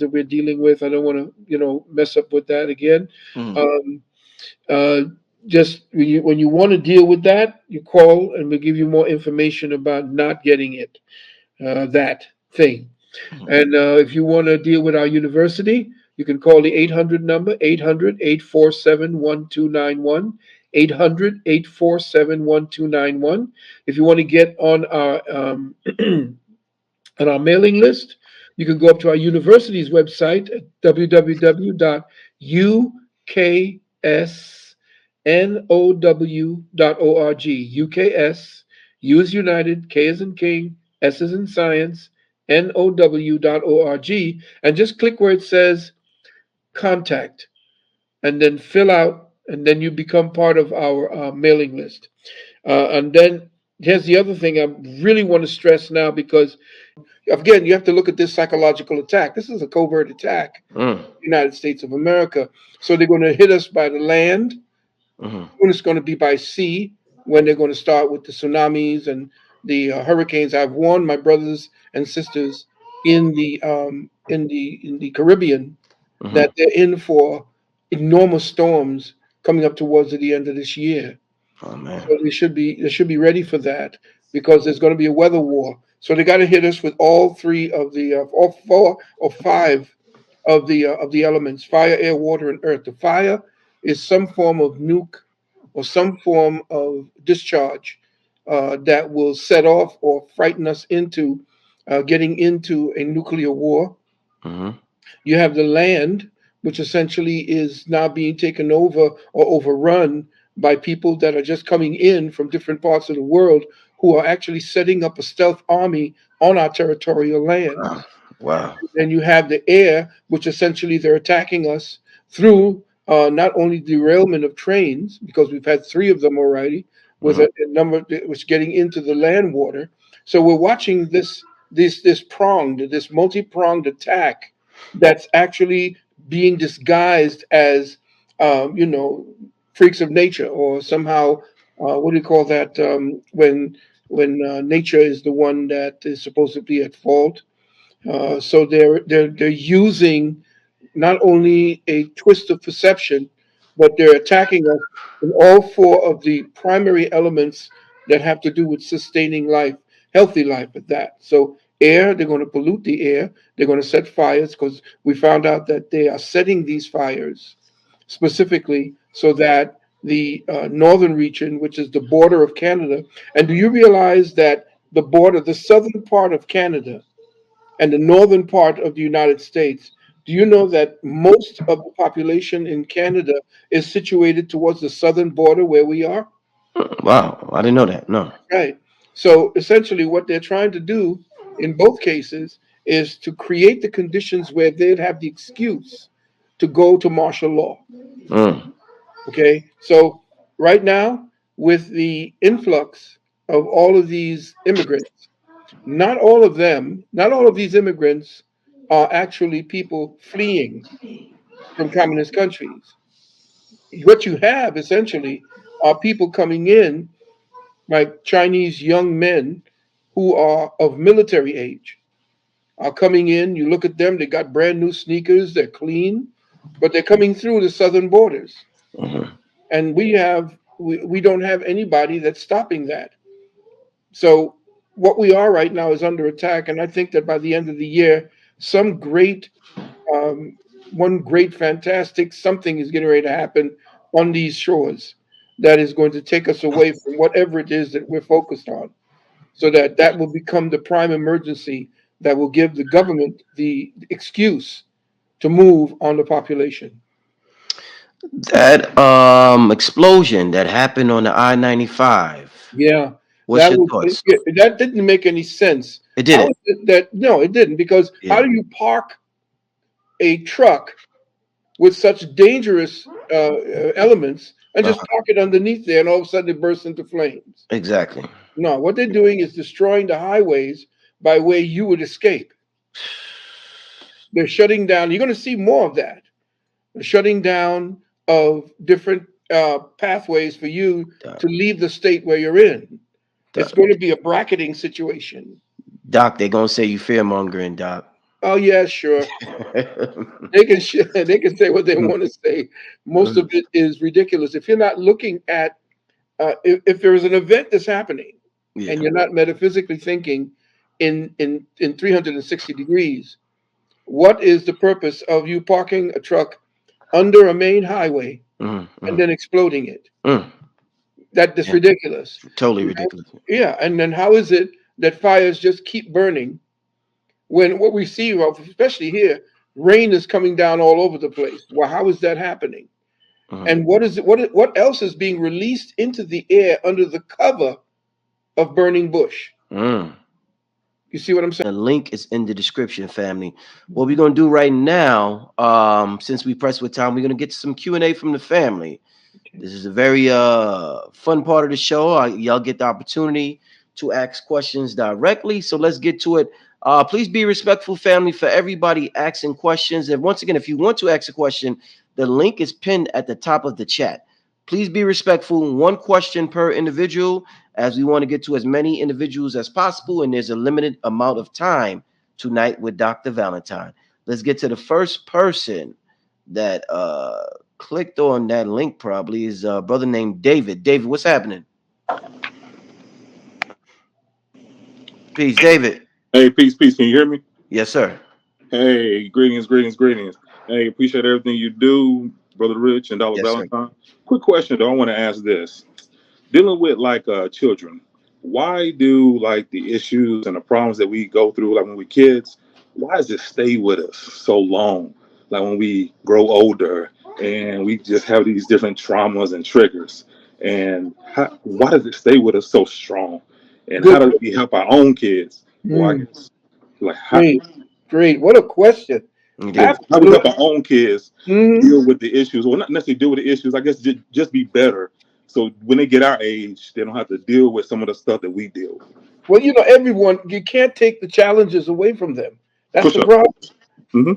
that we're dealing with. I don't want to, mess up with that again. Mm. Um, uh, just when you want to deal with that, you call and we'll give you more information about not getting it, that thing. Mm. And if you want to deal with our university, you can call the 800 number, 800-847-1291, 800-847-1291. If you want to get on our on our mailing list, you can go up to our university's website at www.uksnow.org. UKS, U is United, K is in King, S is in Science, NOW.org, and just click where it says contact, and then fill out, and then you become part of our mailing list. And then here's the other thing I really want to stress now, because again, you have to look at this psychological attack. This is a covert attack, Mm. United States of America. So they're going to hit us by the land, Mm. when it's going to be by sea, when they're going to start with the tsunamis and the hurricanes. I've warned my brothers and sisters in the Caribbean Mm. that they're in for enormous storms coming up towards the end of this year. Oh man. So they should be ready for that, because there's going to be a weather war. So they got to hit us with all three of the all four or five of the elements: fire, air, water, and earth. The fire is some form of nuke or some form of discharge that will set off or frighten us into getting into a nuclear war. Mm. You have the land, which essentially is now being taken over or overrun by people that are just coming in from different parts of the world, who are actually setting up a stealth army on our territorial Wow. lands. Wow. And you have the air, which essentially they're attacking us through not only derailment of trains, because we've had three of them already, with Mm. a number that was getting into the land water. So we're watching this multi-pronged attack that's actually being disguised as, you know, freaks of nature, or somehow, what do you call that, when nature is the one that is supposed to be at fault. So they're using not only a twist of perception, but they're attacking us in all four of the primary elements that have to do with sustaining life, healthy life at that. So air, they're going to pollute the air. They're going to set fires, because we found out that they are setting these fires specifically so that the northern region, which is the border of Canada, and do you realize that the border, the southern part of Canada, and the northern part of the United States, do you know that most of the population in Canada is situated towards the southern border where we are? Wow. I didn't know that. No. Right. So essentially, what they're trying to do in both cases is to create the conditions where they'd have the excuse to go to martial law. Mm. Okay. So right now, with the influx of all of these immigrants, not all of these immigrants are actually people fleeing from communist countries. What you have essentially are people coming in, like Chinese young men who are of military age, are coming in. You look at them, they got brand new sneakers, they're clean, but they're coming through the southern borders. Mm. And we don't have anybody that's stopping that. So what we are right now is under attack, and I think that by the end of the year, some great, um, one great, fantastic something is getting ready to happen on these shores that is going to take us away from whatever it is that we're focused on, so that that will become the prime emergency that will give the government the excuse to move on the population. That explosion that happened on the I-95. Yeah, What's that your was thoughts? that didn't make any sense. It How didn't. is it that no, it didn't, because how Yeah. do you park a truck with such dangerous elements and just Uh-huh. park it underneath there, and all of a sudden it bursts into flames? Exactly. No, what they're doing is destroying the highways by way you would escape. They're shutting down. You're going to see more of that. The shutting down of different pathways for you Doc, to leave the state where you're in. It's doc, going to be a bracketing situation. Doc, they gonna say you fear mongering, Doc. Oh yeah, sure. They can they can say what they want to say. Most of it is ridiculous. If you're not looking at if there is an event that's happening, and Yeah. you're not metaphysically thinking in 360 degrees, what is the purpose of you parking a truck under a main highway Mm, and mm, then exploding it? mm. That's Yeah. ridiculous. Totally You know? ridiculous. Yeah, and then how is it that fires just keep burning when what we see, well, especially here, rain is coming down all over the place? Well, how is that happening? Mm, And what is it? What else is being released into the air under the cover of burning bush? mm. You see what I'm saying? The link is in the description, family. What we're gonna do right now, since we press with time, we're gonna get some Q&A from the family. Okay. This is a very fun part of the show. Y'all get the opportunity to ask questions directly. So let's get to it. Please be respectful, family, for everybody asking questions. And once again, if you want to ask a question, the link is pinned at the top of the chat. Please be respectful. One question per individual, as we want to get to as many individuals as possible. And there's a limited amount of time tonight with Dr. Valentine. Let's get to the first person that clicked on that link. Probably is a brother named David. David, what's happening? Peace, David. Hey, peace, peace. Can you hear me? Yes, sir. Hey, greetings, greetings, greetings. Hey, appreciate everything you do, Brother Rich and Dollar Yes, sir. Valentine. Quick question though, I want to ask this. Dealing with like children, why do like the issues and the problems that we go through, like when we kids, why does it stay with us so long? Like when we grow older and we just have these different traumas and triggers. And why does it stay with us so strong? And how Good. do we help our own kids? Or I Mm, guess like how great. Great. What a question. yeah, how we help our Absolutely. own kids Mhm. deal with the issues, well, not necessarily deal with the issues. I guess just be better, so when they get our age, they don't have to deal with some of the stuff that we deal with. Well, everyone, you can't take the challenges away from them. That's For the sure. problem. Hmm.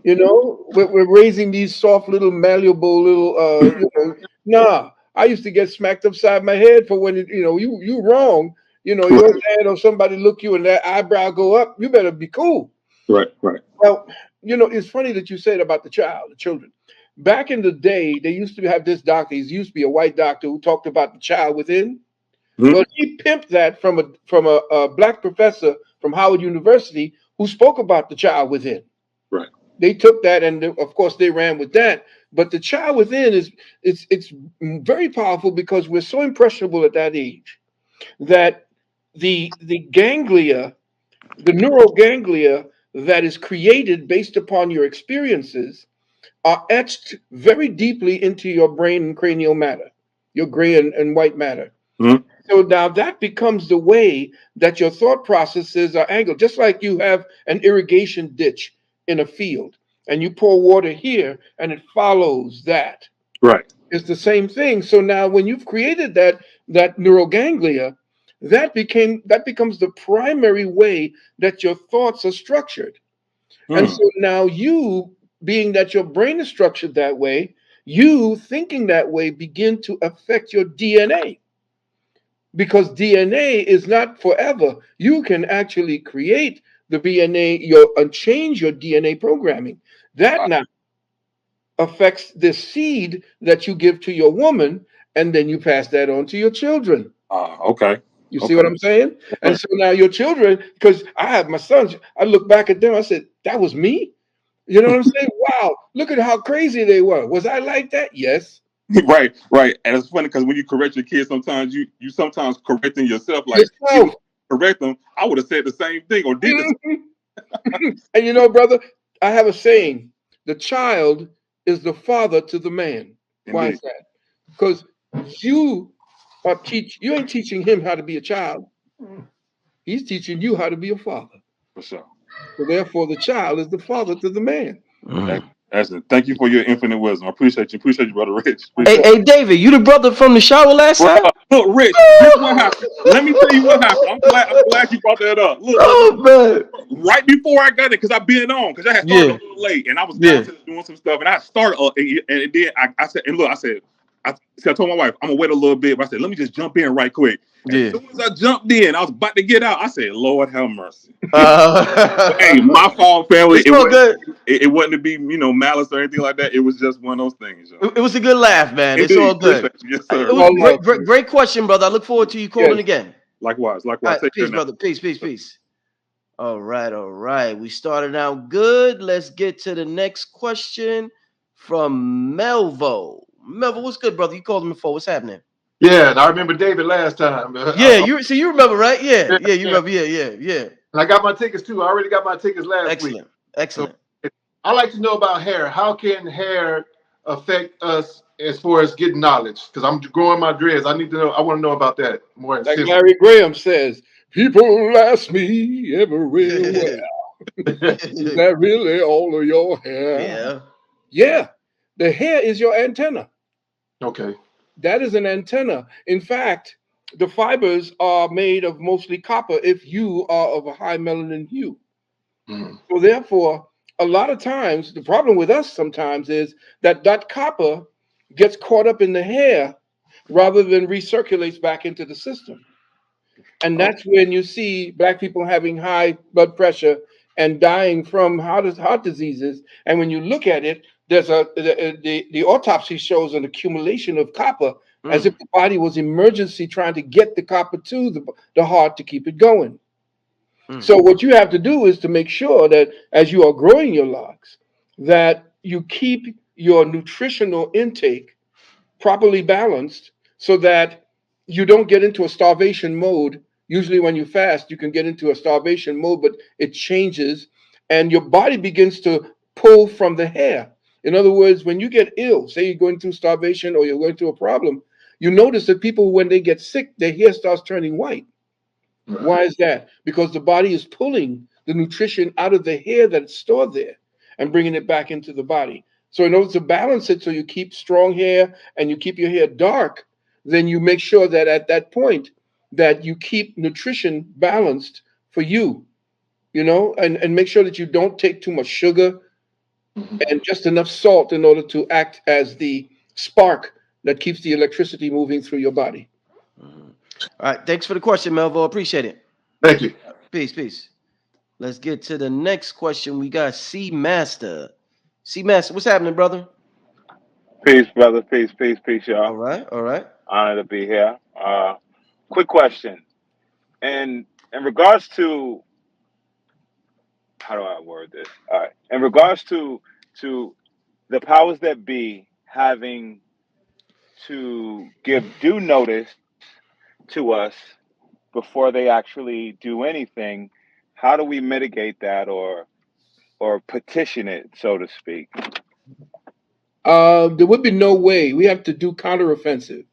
We're raising these soft little malleable little nah. I used to get smacked upside my head for when you wrong. Your Right, dad or somebody look you and that eyebrow go up. You better be cool. right, right. Well, it's funny that you said about the children. Back in the day, they used to have this doctor. He used to be a white doctor who talked about the child within. Hmm. Well, he pimped that from a black professor from Howard University who spoke about the child within. Right. They took that and of course they ran with that. But the child within is it's very powerful because we're so impressionable at that age that the ganglia, the neural ganglia that is created based upon your experiences are etched very deeply into your brain and cranial matter, your gray and white matter. Hmm. So now that becomes the way that your thought processes are angled. Just like you have an irrigation ditch in a field and you pour water here and it follows that. Right. It's the same thing. So now when you've created that neural ganglia, that becomes the primary way that your thoughts are structured. And Hmm. so now you, being that your brain is structured that way, you thinking that way begin to affect your DNA because DNA is not forever. You can actually create the DNA, change your DNA programming. That now affects the seed that you give to your woman, and then you pass that on to your children. Okay. You see Okay. what I'm saying? And Right. so now your children, because I have my sons, I look back at them, I said, that was me. You know what I'm saying? Wow, look at how crazy they were. Was I like that? Yes. Right. Right. And it's funny because when you correct your kids, sometimes you sometimes correcting yourself. Like even Yourself. correct them, I would have said the same thing or did the same. Mhm. And brother, I have a saying: the child is the father to the man. Why is Indeed. that? Because you ain't teaching him how to be a child. He's teaching you how to be a father. For sure. So therefore, the child is the father to the man. Mm. Excellent. Thank you for your infinite wisdom. I appreciate you. Appreciate you, brother Rich. Hey, Appreciate hey, David, you the brother from the shower last Bro, night? look, Rich, this what happened. Let me tell you what happened. I'm glad you brought that up. Look. Oh man. Right before I got it, because I've been on, because I had started a Yeah, little late and I was yeah. downstairs doing some stuff and I started and then I said, and look, I said, I told my wife, I'm gonna wait a little bit, but I said, let me just jump in right quick. As Yeah. soon as I jumped in, I was about to get out. I said, Lord have mercy. Hey, Uh, my fault, family. it's all good. It wasn't to be, malice or anything like that. It was just one of those things, y'all. It was a good laugh, man. It's Indeed. all good. Appreciate you. Yes, It sir. was All great, love, great, man. great question, brother. I look forward to you calling Yes. again. Likewise. All right, Take care peace, now. brother. Peace, peace, peace. All right. We started out good. Let's get to the next question from Melvo. Melvo, what's good, brother? You called him before. What's happening? Yeah, and I remember David last time. Yeah, you remember, right? Yeah, Yeah, you yeah. remember. Yeah. And I got my tickets too. I already got my tickets last week. Excellent. So Excellent. I like to know about hair. How can hair affect us as far as getting knowledge? Because I'm growing my dreads. I need to know. I want to know about that more Like extensively. Larry Graham says, people ask me everywhere, is that really all of your hair? Yeah. Yeah, the hair is your antenna. Okay. That is an antenna. In fact, the fibers are made of mostly copper if you are of a high melanin hue. Mm. So therefore, a lot of times, the problem with us sometimes is that that copper gets caught up in the hair rather than recirculates back into the system. And Oh. that's when you see black people having high blood pressure and dying from heart diseases. And when you look at it, there's the autopsy shows an accumulation of copper as if Mm. the body was emergency trying to get the copper to the heart to keep it going. Mm. So what you have to do is to make sure that as you are growing your locks, that you keep your nutritional intake properly balanced so that you don't get into a starvation mode. Usually, when you fast, you can get into a starvation mode, but it changes and your body begins to pull from the hair. In other words, when you get ill, say you're going through starvation or you're going through a problem, you notice that people, when they get sick, their hair starts turning white. Right. Why is that? Because the body is pulling the nutrition out of the hair that's stored there and bringing it back into the body. So, in order to balance it so you keep strong hair and you keep your hair dark, then you make sure that at that point that you keep nutrition balanced for you, and make sure that you don't take too much sugar Mhm. and just enough salt in order to act as the spark that keeps the electricity moving through your body. Mhm. All right. Thanks for the question, Melvo. Appreciate it. Thank you. Peace. Let's get to the next question. We got C Master. C Master, what's happening, brother? Peace, brother. Peace, y'all. All right. Honored to be here. Quick question. In regards to how do I word this? All right. In regards to the powers that be having to give due notice to us before they actually do anything, how do we mitigate that or petition it, so to speak? There would be no way. We have to do counteroffensive.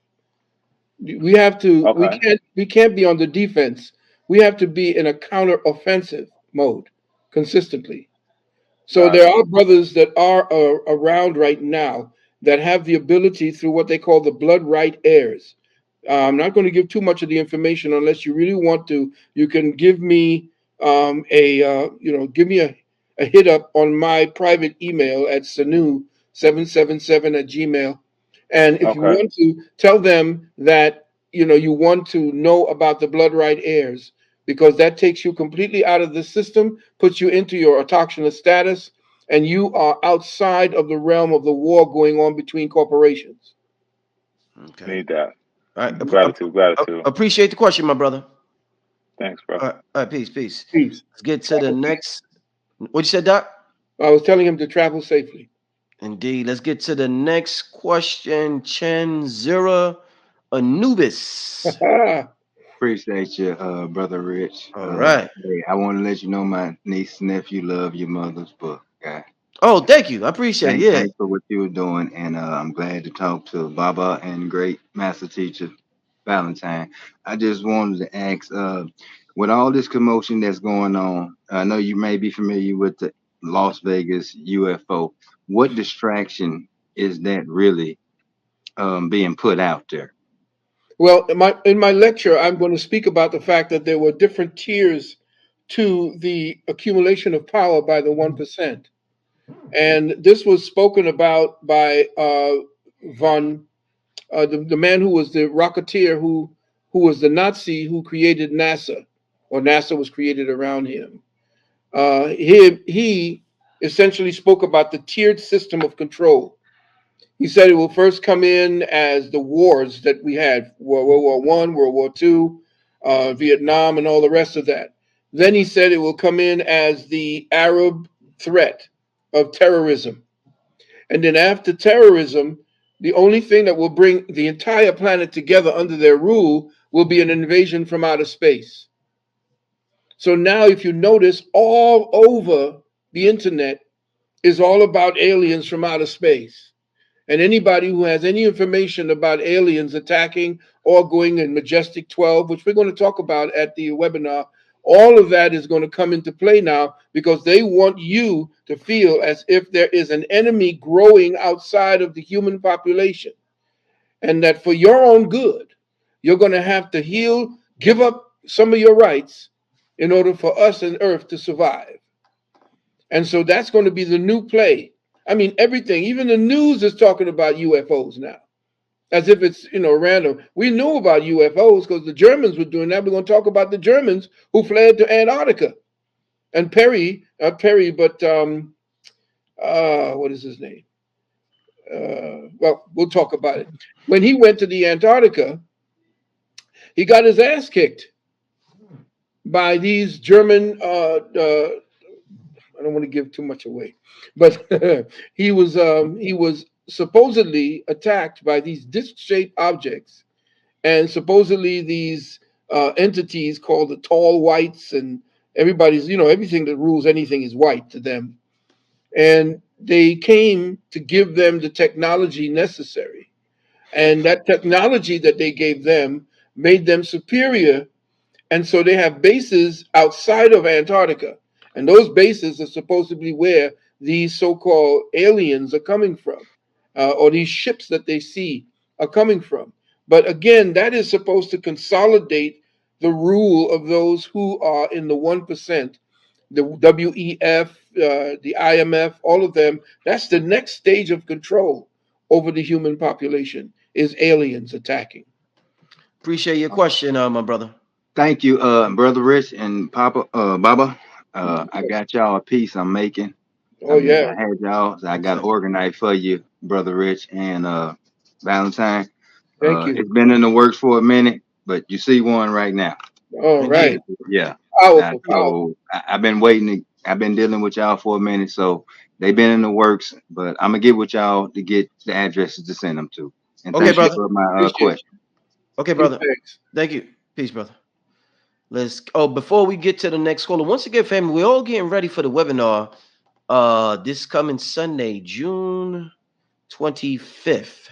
We have to. We Okay. can't. We can't be on the defense. We have to be in a counteroffensive mode consistently. So Got there it. are brothers that are around right now that have the ability through what they call the blood right heirs. I'm not going to give too much of the information unless you really want to. You can give me give me a hit up on my private email at sanu777 at gmail. And if you Okay. want to tell them that you want to know about the blood right heirs, because that takes you completely out of the system, puts you into your autochthonous status, and you are outside of the realm of the war going on between corporations. Okay. Need that. All right. Gratitude. Appreciate the question, my brother. Thanks, bro. All right. Peace. Peace. Let's get to the Travel safe. next. What you said, Doc? I was telling him to travel safely. Indeed. Let's get to the next question. Chen Zera Anubis. Appreciate you, brother Rich. All right. Hey, I want to let you know my niece and nephew love your mother's book. Okay. Oh, thank you. I appreciate it. Yeah. Thanks for what you were doing, and I'm glad to talk to Baba and great master teacher Valentine. I just wanted to ask, with all this commotion that's going on, I know you may be familiar with the Las Vegas UFO. What distraction is that really being put out there? Well, in my lecture, I'm going to speak about the fact that there were different tiers to the accumulation of power by the 1%. And this was spoken about by von the man who was the rocketeer who was the Nazi who created NASA, or NASA was created around him. He essentially spoke about the tiered system of control. He said it will first come in as the wars that we had: World War I, World War II, Vietnam, and all the rest of that. Then he said it will come in as the Arab threat of terrorism. And then after terrorism, the only thing that will bring the entire planet together under their rule will be an invasion from outer space. So now, if you notice, all over the internet is all about aliens from outer space. And anybody who has any information about aliens attacking or going in Majestic 12, which we're going to talk about at the webinar, all of that is going to come into play now because they want you to feel as if there is an enemy growing outside of the human population. And that for your own good, you're going to have to heal, give up some of your rights in order for us and Earth to survive. And so that's going to be the new play. I mean, everything, even the news is talking about UFOs now, as if it's, random. We knew about UFOs because the Germans were doing that. We're going to talk about the Germans who fled to Antarctica. And Perry, not Perry, but what is his name? Well, we'll talk about it. When he went to the Antarctica, he got his ass kicked by these German I don't want to give too much away, but he was supposedly attacked by these disc-shaped objects, and supposedly these entities called the tall whites, and everybody's everything that rules anything is white to them, and they came to give them the technology necessary, and that technology that they gave them made them superior, and so they have bases outside of Antarctica. And those bases are supposed to be where these so called aliens are coming from, or these ships that they see are coming from. But again, that is supposed to consolidate the rule of those who are in the 1%, the WEF, the IMF, all of them. That's the next stage of control over the human population, is aliens attacking. Appreciate your question, my brother. Thank you, brother Rich and Papa Baba. I got y'all a piece I'm making. Oh, I yeah. had y'all, so I Yes, got sir. organized for you, brother Rich and Valentine. Thank you. It's been in the works for a minute, but you see one right now. All right. Indeed. Yeah. Powerful, So powerful. I've been waiting. I've been dealing with y'all for a minute, so they've been in the works. But I'm gonna get with y'all to get the addresses to send them to. And Okay, thank you Appreciate brother. for my appreciate question. Okay, you. brother. Thanks. Thank you. Peace, brother. Let's. Oh, before we get to the next caller, once again, family, we're all getting ready for the webinar. This coming Sunday, June 25th.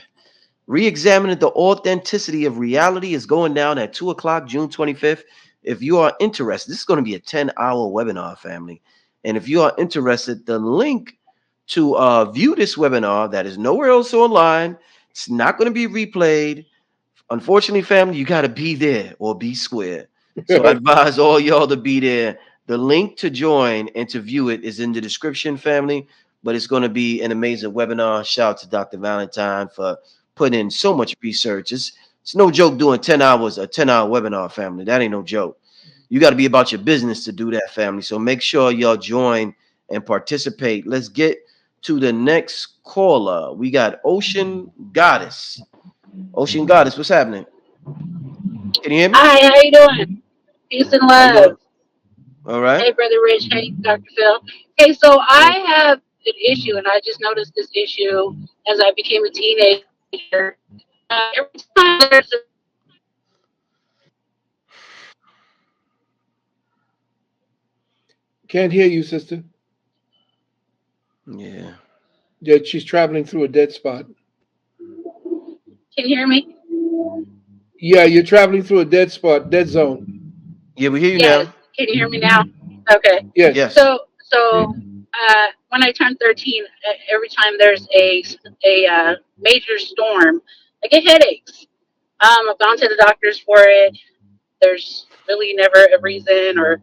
Re-examining the authenticity of reality is going down at 2 o'clock, June 25th. If you are interested, this is going to be a 10-hour webinar, family. And if you are interested, the link to view this webinar that is nowhere else online, it's not going to be replayed. Unfortunately, family, you got to be there or be square. So I advise all y'all to be there. The link to join and to view it is in the description, family. But it's going to be an amazing webinar. Shout out to Dr. Valentine for putting in so much research. It's no joke doing 10 hours, a 10-hour webinar, family. That ain't no joke. You got to be about your business to do that, family. So make sure y'all join and participate. Let's get to the next caller. We got Ocean Goddess. Ocean Goddess, what's happening? Can you hear me? Hi, how you doing? Peace and How you doing? love. All right. Hey, Brother Rich. Hey, Dr. Phil. Hey, so Hey, I have an issue, and I just noticed this issue as I became a teenager. Every time there's a Can't hear you, sister. yeah. Yeah, she's traveling through a dead spot. can you hear me? Yeah, you're traveling through a dead spot, dead zone. Yeah, we hear you Yes. now. Can you hear me now? Okay. Yes. Yes. So when I turn 13, every time there's a major storm, I get headaches. I've gone to the doctors for it. There's really never a reason or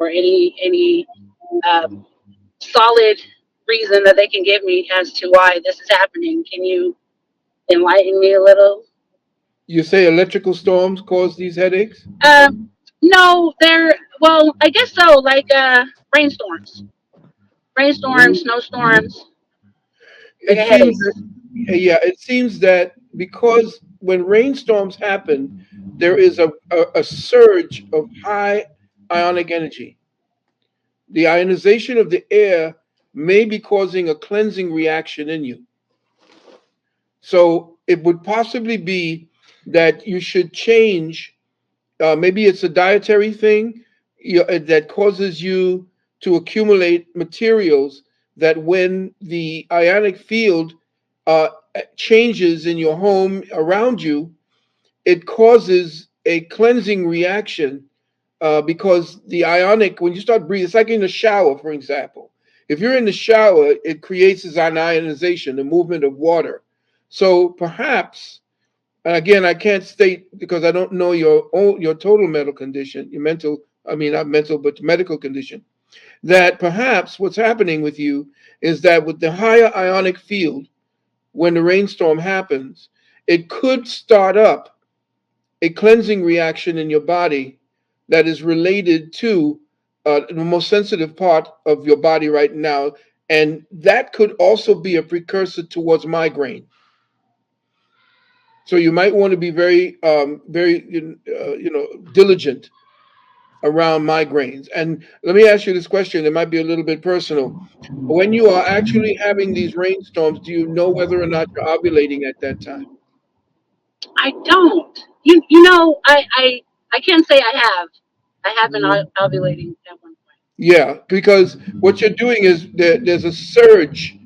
any um, solid reason that they can give me as to why this is happening. Can you enlighten me a little? You say electrical storms cause these headaches? No, they're well, I guess so. Like rainstorms, rainstorms, Rain. snowstorms. I It get seems that, headaches. yeah, it seems that because when rainstorms happen, there is a surge of high ionic energy. The ionization of the air may be causing a cleansing reaction in you. So it would possibly be that you should change. Maybe it's a dietary thing that causes you to accumulate materials that when the ionic field uh, changes in your home around you, it causes a cleansing reaction because the ionic, when you start breathing, it's like in the shower, for example. If you're in the shower, it creates this ionization, the movement of water. So perhaps, and again, I can't state because I don't know your total mental condition, your mental, I mean not mental, but medical condition. That perhaps what's happening with you is that with the higher ionic field, when the rainstorm happens, it could start up a cleansing reaction in your body that is related to the most sensitive part of your body right now, and that could also be a precursor towards migraine. So you might want to be very diligent around migraines. And let me ask you this question. It might be a little bit personal. When you are actually having these rainstorms, do you know whether or not you're ovulating at that time? I don't. I can't say I have. I have been Mhm. ovulating at one point. Yeah, because what you're doing is there's a surge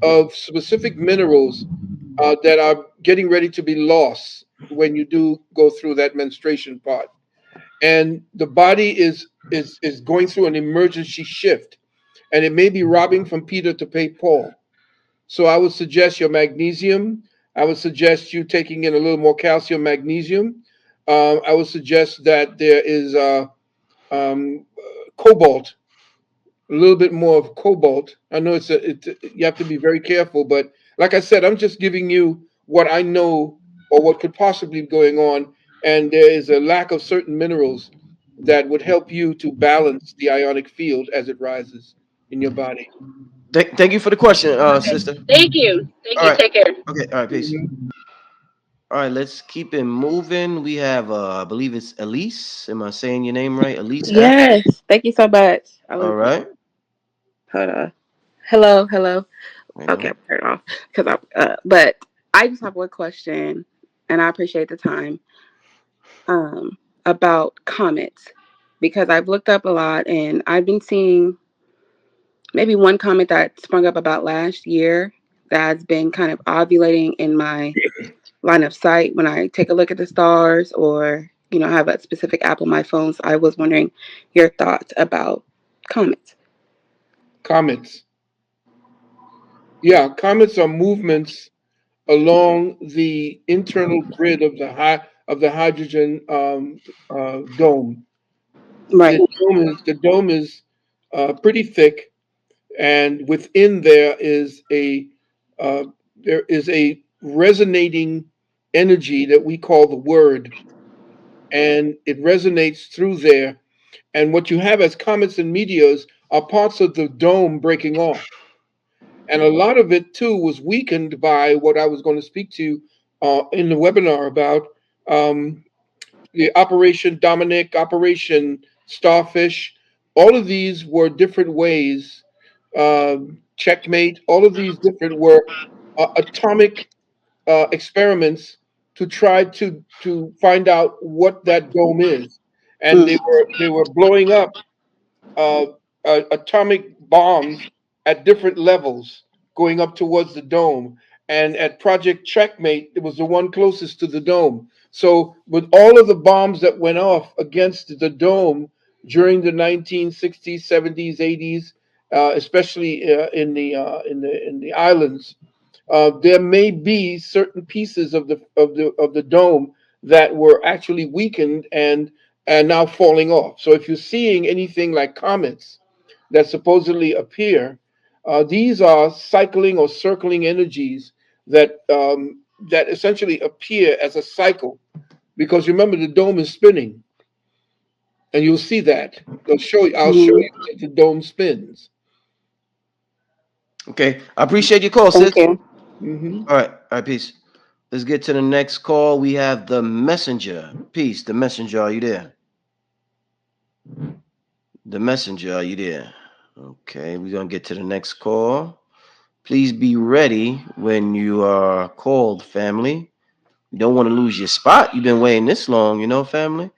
of specific minerals that are getting ready to be lost when you do go through that menstruation part, and the body is going through an emergency shift, and it may be robbing from Peter to pay Paul. So I would suggest your magnesium. I would suggest you taking in a little more calcium, magnesium. I would suggest that there is cobalt, a little bit more of cobalt. I know you have to be very careful, but like I said, I'm just giving you what I know or what could possibly be going on, and there is a lack of certain minerals that would help you to balance the ionic field as it rises in your body. Thank you for the question, Okay. sister. Thank you. Thank All you. right. Take care. Okay. All right. Peace. Mhm. All right. Let's keep it moving. We have, I believe it's Elise. Am I saying your name right? Elise F. Yes, thank you so much. I All was right. hold on. Hello, hello. There you Okay, go. I'm turning off because but I just have one question, and I appreciate the time. About comments because I've looked up a lot, and I've been seeing maybe one comment that sprung up about last year that's been kind of ovulating in my line of sight when I take a look at the stars or have a specific app on my phone. So I was wondering your thoughts about comments. Comets. Yeah, comets are movements along the internal grid of the hydrogen dome. Right. The dome is pretty thick, and within uh, there is a resonating energy that we call the word, and it resonates through there. And what you have as comets and meteors are parts of the dome breaking off. And a lot of it too was weakened by what I was going to speak to in the webinar about um, the Operation Dominic, Operation Starfish. All of these were different ways. Checkmate. All of these different were atomic experiments to try to find out what that dome is, and they were blowing up uh, atomic bombs at different levels going up towards the dome. And at Project Checkmate, it was the one closest to the dome. So, with all of the bombs that went off against the dome during the 1960s, 70s, 80s, especially in the islands, there may be certain pieces of the dome that were actually weakened and now falling off. So if you're seeing anything like comets that supposedly appear, these are cycling or circling energies that that essentially appear as a cycle, because remember the dome is spinning, and you'll see that. I'll show Mhm. you that the dome spins. Okay. I appreciate your call, sis. Thank you. Hmm. All right. All right. Peace. Let's get to the next call. We have the messenger. Peace. The messenger. Are you there? The messenger. Are you there? Okay. We're gonna get to the next call. Please be ready when you are called, family. You don't want to lose your spot. You've been waiting this long, family.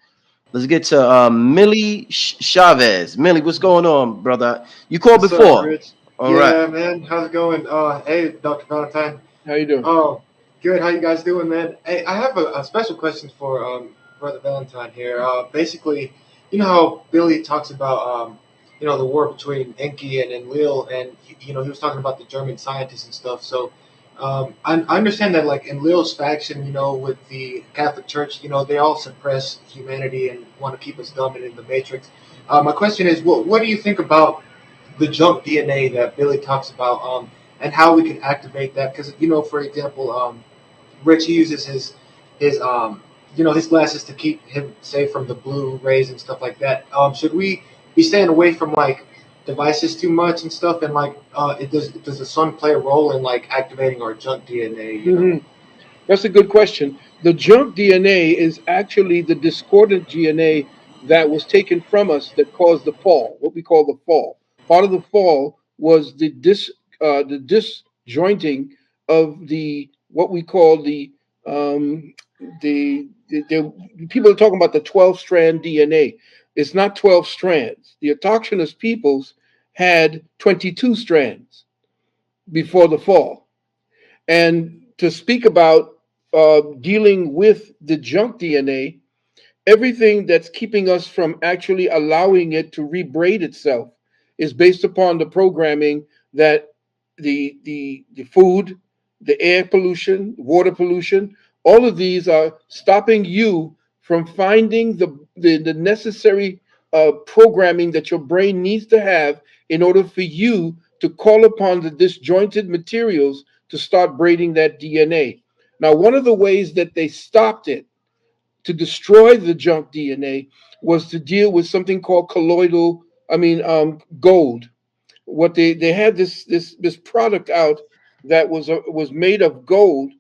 Let's get to Millie Chavez. Millie, what's going on, brother? You called What's up, before. Rich? All right. Yeah, man. How's it going? Hey, Dr. Valentine. How you doing? Oh, good. How you guys doing, man? Hey, I have a special question for Brother Valentine here. Basically, you know how Billy talks about the war between Enki and Enlil, and he was talking about the German scientists and stuff. So, I understand that like Enlil's faction, with the Catholic Church, they all suppress humanity and want to keep us dumb and in the Matrix. My question is, what do you think about the junk DNA that Billy talks about, and how we can activate that? Because for example, Rich uses his glasses to keep him safe from the blue rays and stuff like that. Should we be staying away from like devices too much and stuff? And like, does the sun play a role in like activating our junk DNA? Hmm. That's a good question. The junk DNA is actually the discordant DNA that was taken from us that caused the fall, what we call the fall. Part of the fall was the disjointing of the what we call um, the people are talking about the 12 strand DNA. It's not 12 strands. The autochthonous peoples had 22 strands before the fall. And to speak about dealing with the junk DNA, everything that's keeping us from actually allowing it to rebraid itself is based upon the programming that the food, the air pollution, water pollution, all of these are stopping you from finding the necessary programming that your brain needs to have in order for you to call upon the disjointed materials to start braiding that DNA. Now, one of the ways that they stopped it to destroy the junk DNA was to deal with something called gold. What they had this product out that was made of gold,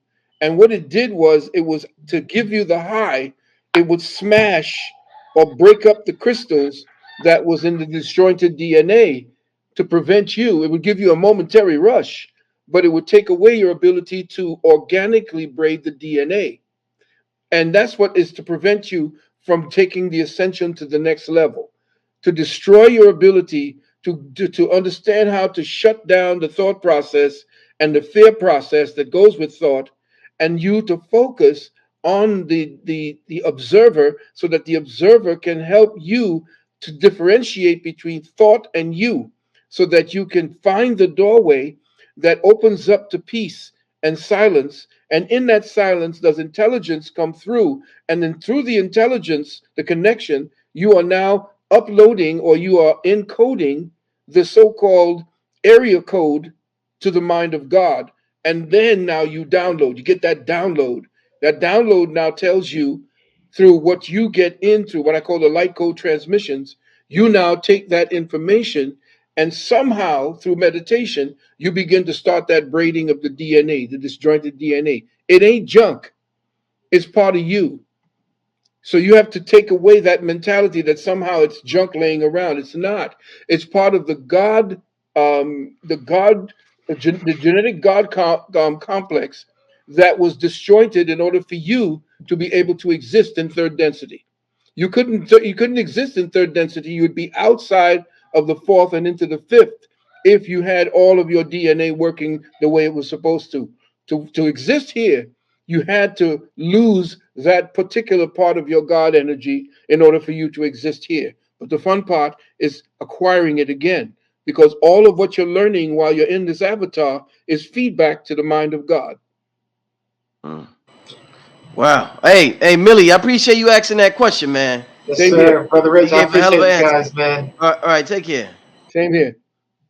and what it did was it was to give you the high. It would smash or break up the crystals that was in the disjointed DNA to prevent you. It would give you a momentary rush, but it would take away your ability to organically braid the DNA, and that's what is to prevent you from taking the ascension to the next level, to destroy your ability to understand how to shut down the thought process and the fear process that goes with thought, and you to focus on the observer so that the observer can help you to differentiate between thought and you, so that you can find the doorway that opens up to peace and silence, and in that silence does intelligence come through, and then through the intelligence, the connection, you are now uploading or you are encoding the so-called area code to the mind of God. And then now you get that download. That download now tells you, through what you get in through what I call the light code transmissions, you now take that information, and somehow through meditation you begin to start that braiding of the DNA, the disjointed DNA. It ain't junk, it's part of you. So you have to take away that mentality that somehow it's junk laying around. It's not. It's part of the God, the God, the genetic God complex that was disjointed in order for you to be able to exist in third density. You couldn't exist in third density. You would be outside of the fourth and into the fifth if you had all of your DNA working the way it was supposed to. To exist here, you had to lose that particular part of your God energy in order for you to exist here. But the fun part is acquiring it again, because all of what you're learning while you're in this avatar is feedback to the mind of God. Mm. Wow. Hey, Millie, I appreciate you asking that question, man. Yes, Same here. sir, Brother You Rich. I gave a hell of appreciate an you answer. guys, man. All right, take care. Same here.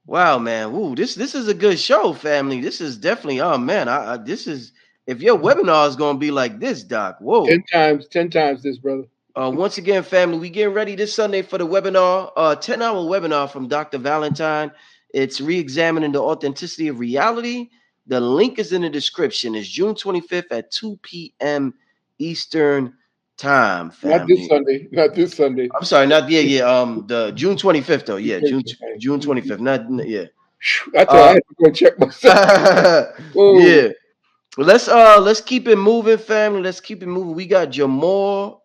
Wow, man. Ooh, this is a good show, family. This is definitely. Oh man, this is if your webinar is gonna be like this, Doc, whoa. 10 times this, brother. Once again, family, we getting ready this Sunday for the webinar, 10-hour webinar from Dr. Valentine. It's re-examining the authenticity of reality. The link is in the description. It's June 25th at 2 p.m. Eastern time, Not this family. Sunday. Not this Sunday. I'm sorry, not yeah. The June 25th though. Yeah, June Mhm. 25th. Not yeah. I thought I Uh had to go check myself. Whoa. yeah. Let's keep it moving, family. Let's keep it moving. We got Jamal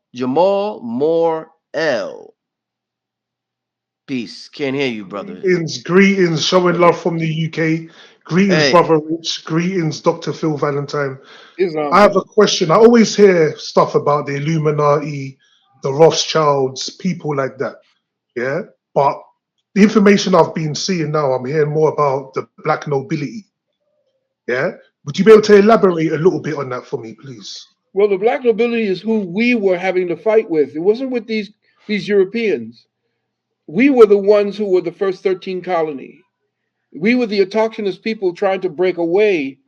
Moore L. Peace. Can't hear you, brother. Greetings, showing love from the UK. Greetings, Hey. Brother Rich. Greetings, Dr. Phil Valentine. I Islam, have a brother. question. I always hear stuff about the Illuminati, the Rothschilds, people like that. Yeah. But the information I've been seeing now, I'm hearing more about the black nobility. Yeah. Would you be able to elaborate a little bit on that for me, please? Well, the black nobility is who we were having to fight with. It wasn't with these Europeans. We were the ones who were the first 13 colony. We were the autochthonous people trying to break away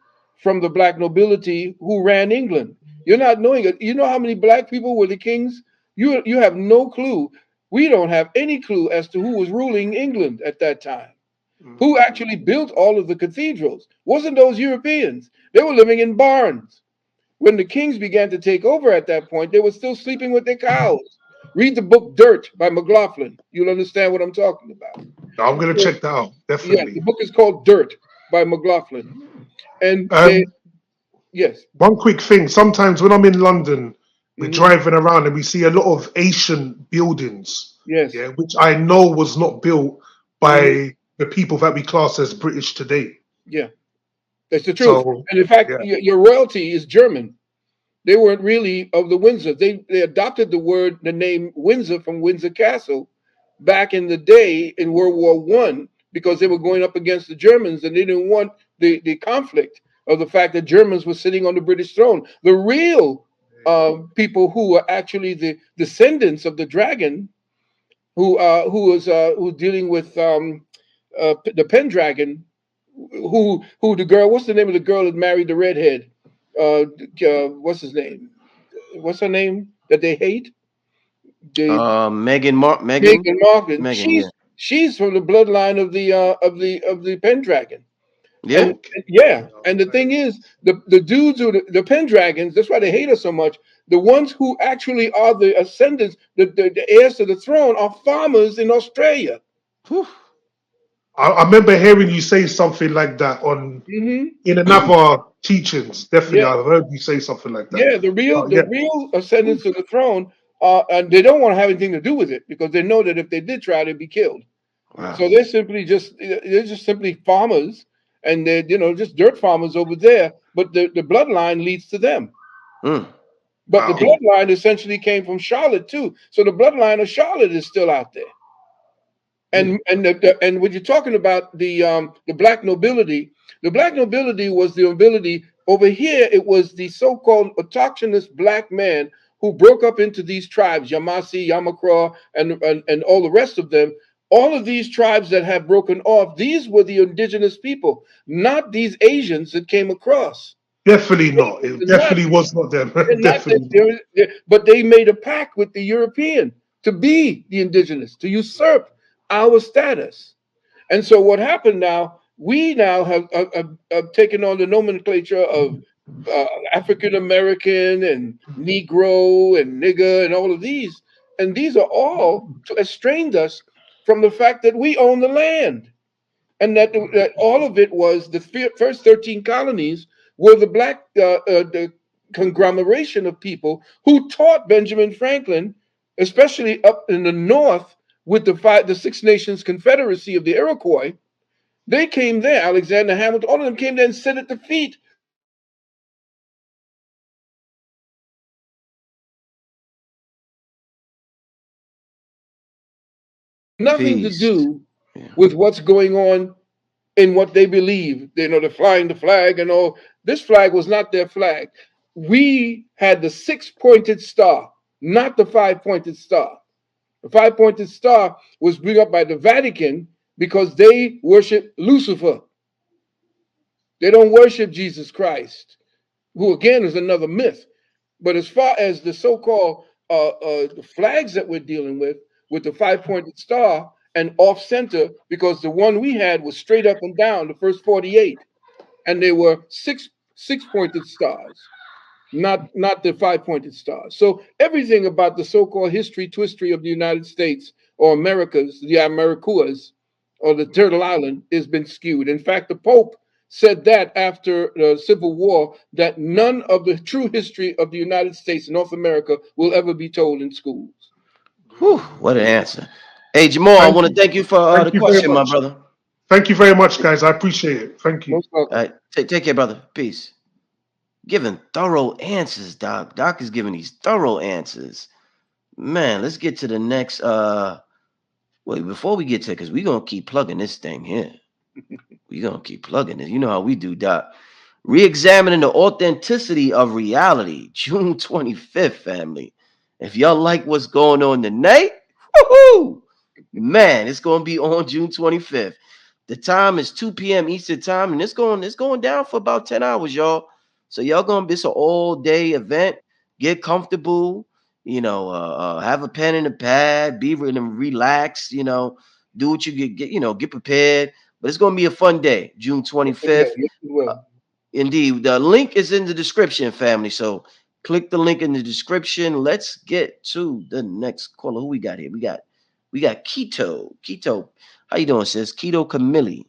from the black nobility who ran England. You're not knowing it. You know how many black people were the kings? You have no clue. We don't have any clue as to who was ruling England at that time. Who Mm. actually built all of the cathedrals? Wasn't those Europeans? They were living in barns. When the kings began to take over at that point, they were still sleeping with their cows. Read the book Dirt by McLaughlin. You'll understand what I'm talking about. I'm going to So, check that out, yeah, definitely. the book is called Dirt by McLaughlin. And they, Um, yes. One quick thing. Sometimes when I'm in London, we're Hmm. driving around and we see a lot of Asian buildings, Yes. yeah, which I know was not built Hmm. by the people that we class as British today. Yeah, that's the truth. So, And in fact, yeah, your royalty is German. They weren't really of the Windsor. They adopted the name Windsor from Windsor Castle back in the day in World War I because they were going up against the Germans and they didn't want the conflict of the fact that Germans were sitting on the British throne. The real people who are actually the descendants of the dragon, who was dealing with the Pendragon, who the girl? What's the name of the girl that married the redhead? What's his name? What's her name that they hate? The Megan. Megan Markle. Megan, yeah. She's from the bloodline of the Pendragon. Yeah. And okay. yeah, and the Right. thing is, the dudes who the Pendragons, that's why they hate us so much. The ones who actually are the ascendants, the heirs to the throne, are farmers in Australia. Whew. I remember hearing you say something like that on Hmm. in another teachings. Definitely, Yeah, I've heard you say something like that. yeah, the real But the yeah, real ascendants of the throne, and they don't want to have anything to do with it because they know that if they did try, they'd be killed. Wow. So they're just simply farmers, and they're just dirt farmers over there. But the bloodline leads to them. Mm. But the wow. Hey. bloodline essentially came from Charlotte too. So the bloodline of Charlotte is still out there. Mm. And when you're talking about the black nobility was the nobility over here. It was the so-called autochthonous black man who broke up into these tribes, Yamasi, Yamakra, and all the rest of them. All of these tribes that have broken off, these were the indigenous people, not these Asians that came across. Definitely not. It They're not, definitely was not them. they're not that, Definitely not. but they made a pact with the European to be the indigenous, to usurp our status. And so what happened now? We now have taken on the nomenclature of African American and Negro and nigger and all of these, and these are all to estrain us from the fact that we own the land, and that all of it was the first 13 colonies were the conglomeration of people who taught Benjamin Franklin, especially up in the north with the Six Nations Confederacy of the Iroquois. They came there. Alexander Hamilton, all of them came there and sat at the feet of the Iroquois and taught them how to use the land. And all of this has nothing to Peace. do Yeah. with what's going on in what they believe. They're flying the flag and all. This flag was not their flag. We had the six-pointed star, not the five-pointed star. The five-pointed star was brought up by the Vatican because they worship Lucifer. They don't worship Jesus Christ. who again is another myth. But as far as the so-called the flags that we're dealing with the five-pointed star and off center, because the one we had was straight up and down, the first 48, and they were six-pointed stars, not the five-pointed stars. So everything about the so-called history twistory of the United States or Americas, the Americuas, or the Turtle Island, has been skewed. In fact, the Pope said that after the Civil War, that none of the true history of the United States and North America will ever be told in schools. Whew, what an answer. Hey, Jamal, I Thank want to you. thank you for Thank the you very question, my much. brother. Thank you very much, guys. I appreciate it. Thank you. Most welcome. Take care, brother. Peace. Giving thorough answers, Doc. Doc is giving these thorough answers. Man, let's get to the next. Wait, before we get to it, because we're gonna keep plugging this thing here. We're gonna keep plugging it. You know how we do, Doc. Re-examining the authenticity of reality, June 25th, family. If y'all like what's going on tonight, woohoo! Man, it's gonna be on June 25th. The time is 2 p.m. Eastern time, and it's going down for about 10 hours, y'all. So y'all gonna be it's an all-day event. Get comfortable, have a pen and a pad, be really relaxed, do what you get prepared. But it's gonna be a fun day, June Yes, it will. 25th. Yes, it will. Indeed. The link is in the description, family. So click the link in the description. Let's get to the next caller. Who we got here? We got Keto. Keto. How you doing, sis? Keto Camille.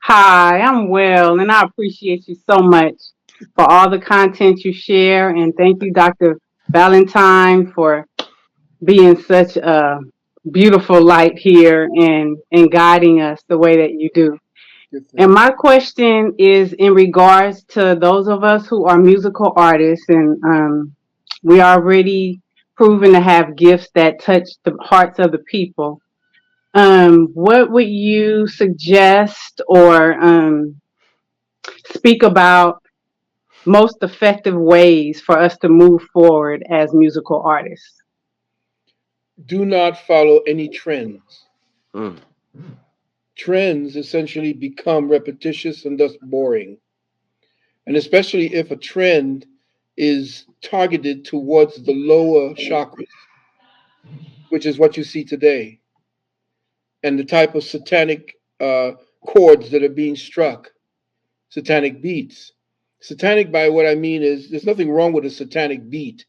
Hi, I'm well, and I appreciate you so much for all the content you share. And thank you, Dr. Valentine, for being such a beautiful light here and guiding us the way that you do. Good And thing. my question is in regards to those of us who are musical artists, and we are already proven to have gifts that touch the hearts of the people. What would you suggest or speak about most effective ways for us to move forward as musical artists? Do not follow any trends. Mm, Trends essentially become repetitious and thus boring. And especially if a trend is targeted towards the lower chakras, which is what you see today, and the type of satanic chords that are being struck, satanic beats. Satanic, by what I mean, is there's nothing wrong with a satanic beat.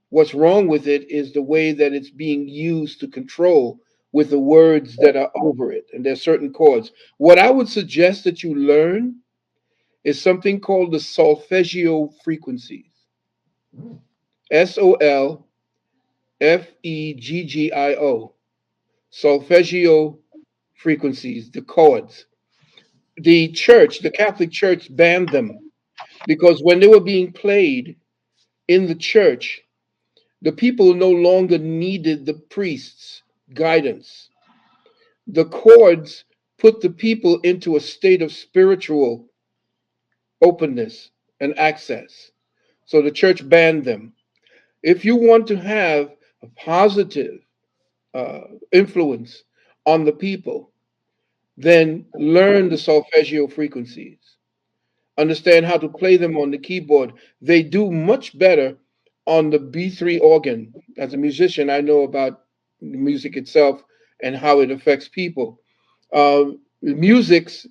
What's wrong with it is the way that it's being used to control with the words that are over it. And there's certain chords. What I would suggest that you learn is something called the solfeggio frequencies. Solfeggio. Solfeggio frequencies, the chords. The church, the Catholic Church, banned them because when they were being played in the church, the people no longer needed the priest's guidance. The chords put the people into a state of spiritual openness and access. So the church banned them. If you want to have a positive influence on the people, then learn the solfeggio frequencies. Understand how to play them on the keyboard. They do much better on the B3 organ. As a musician, I know about the music itself and how it affects people. Musics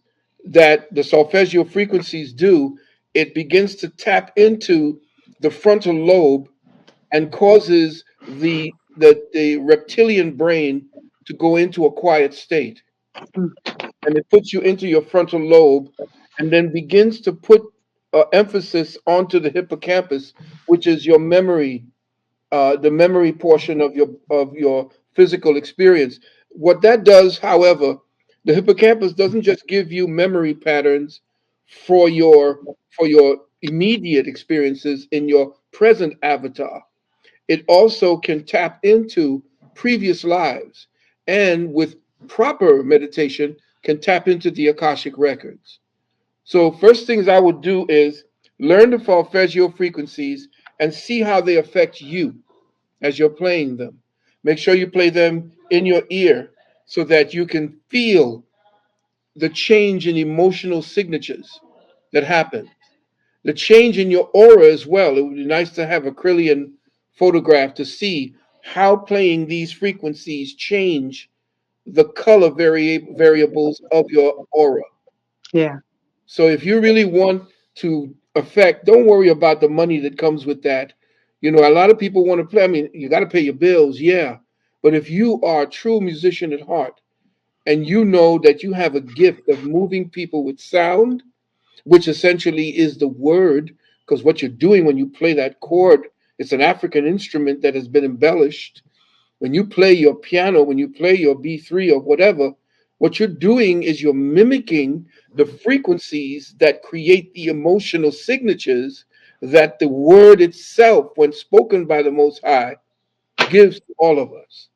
that the solfeggio frequencies do, it begins to tap into the frontal lobe and causes the reptilian brain to go into a quiet state, and it puts you into your frontal lobe and then begins to put emphasis onto the hippocampus, which is your memory, the memory portion of your physical experience. What that does, however, the hippocampus doesn't just give you memory patterns for your immediate experiences in your present avatar. It also can tap into previous lives, and with proper meditation can tap into the Akashic records. So first things I would do is learn the solfeggio frequencies and see how they affect you as you're playing them. Make sure you play them in your ear so that you can feel the change in emotional signatures that happen. The change in your aura as well. It would be nice to have a Kirlian photograph to see how playing these frequencies change the color variables of your aura. Yeah. So if you really want to affect, don't worry about the money that comes with that. You know, a lot of people want to play. I mean, you got to pay your bills, yeah. But if you are a true musician at heart and you know that you have a gift of moving people with sound, which essentially is the word, because what you're doing when you play that chord, it's an African instrument that has been embellished. When you play your piano, when you play your B3 or whatever, what you're doing is you're mimicking the frequencies that create the emotional signatures that the word itself, when spoken by the Most High, gives to all of us.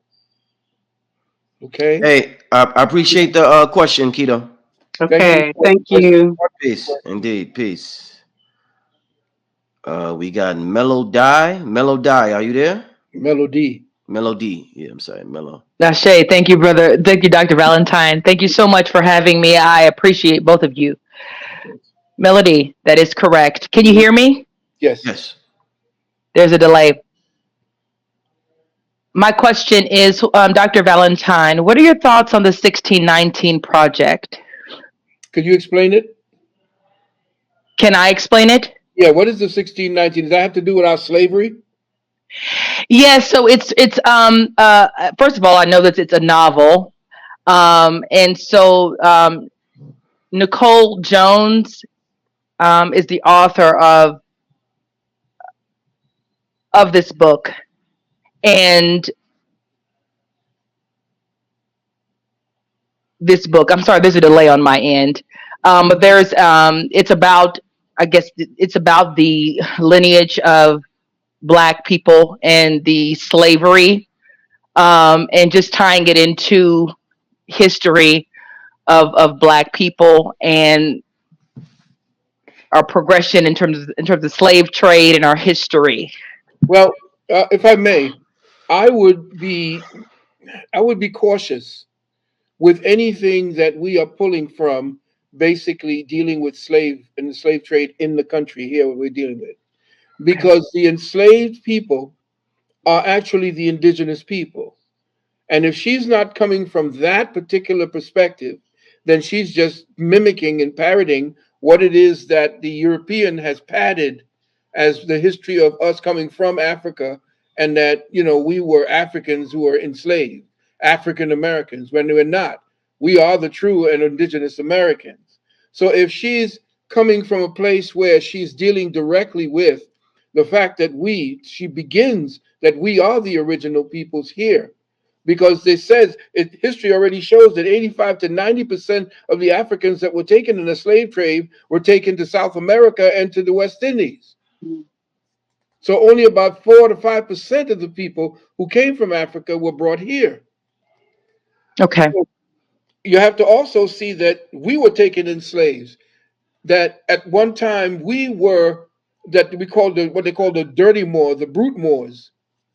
Okay? Hey, I appreciate the question, Keto. Thank you Okay. for the Thank question. you. Peace, indeed, peace. We got Mellow Die. Mellow Die, are you there? Melody. Melody. Yeah, I'm sorry, Mellow. Dashay, thank you, brother. Thank you, Dr. Valentine. Thank you so much for having me. I appreciate both of you. Melody, that is correct. Can you hear me? Yes. Yes. There's a delay. My question is, Dr. Valentine, what are your thoughts on the 1619 project? Could you explain it? Can I explain it? Yeah, what is the 1619? Does that have to do with our slavery? Yes, so it's first of all, I know that it's a novel. And so Nicole Jones is the author of this book. And this book, I'm sorry, there's a delay on my end. But there's it's about, I guess it's about the lineage of black people and the slavery, and just tying it into history of black people and our progression in terms of slave trade and our history. Well, if I may, I would be I would be cautious with anything that we are pulling from basically dealing with slave and the slave trade in the country here what we're dealing with. Okay. Because the enslaved people are actually the indigenous people. And if she's not coming from that particular perspective, then she's just mimicking and parroting what it is that the European has padded as the history of us coming from Africa, and that, you know, we were Africans who were enslaved, African Americans, when we were not. We are the true and indigenous Americans. So if she's coming from a place where she's dealing directly with the fact that she begins that we are the original peoples here, because it says history already shows that 85 to 90% of the Africans that were taken in the slave trade were taken to South America and to the West Indies. So only about 4 to 5% of the people who came from Africa were brought here. Okay. You have to also see that we were taken in slaves, that at one time we were, that we called what they call the dirty Moors, the brute Moors,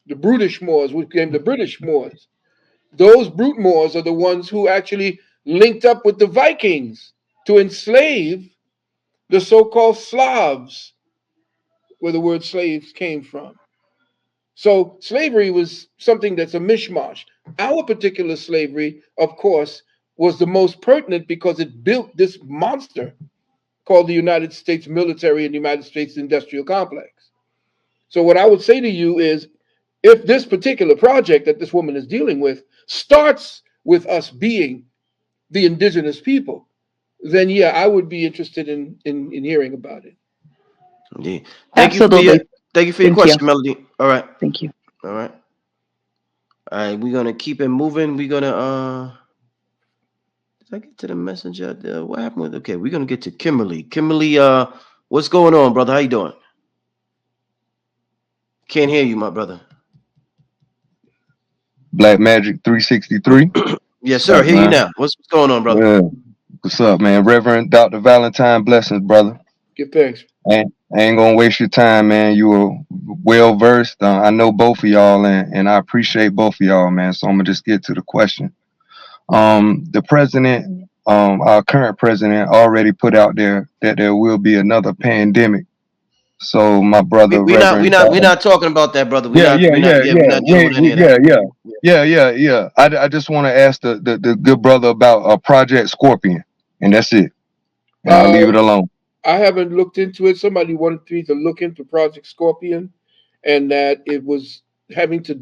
the brutish Moors, which became the British Moors. Those brute Moors are the ones who actually linked up with the Vikings to enslave the so-called Slavs, where the word slaves came from. So slavery was something that's a mishmash. Our particular slavery, of course, was the most pertinent because it built this monster called the United States military and the United States industrial complex. So what I would say to you is, if this particular project that this woman is dealing with starts with us being the indigenous people, then yeah, I would be interested in hearing about it. Indeed. Absolutely. Thank you for your Thank you. question, Melody. All right. Thank you. All right. All right. We're gonna keep it moving. We're gonna did I get to the messenger? What happened with okay, we're gonna get to Kimberly. Kimberly, what's going on, brother? How you doing? Can't hear you, my brother. Black Magic 363. Yes, What's sir. up, Hear you man? now. What's going on, brother? Yeah. What's up, man? Reverend Dr. Valentine, blessings, brother. Give thanks. I ain't gonna waste your time, man. You were well versed. I know both of y'all, and I appreciate both of y'all, man. So I'm gonna just get to the question. The president, our current president, already put out there that there will be another pandemic So my brother, We not we Reverend. not we not talking about that, brother. Yeah, yeah, yeah, We yeah. not dealing with any of that. Yeah. I just want to ask the good brother about Project Scorpion, and that's it. And I'll Uh, leave it alone. I haven't looked into it. Somebody wanted me to look into Project Scorpion, and that it was having to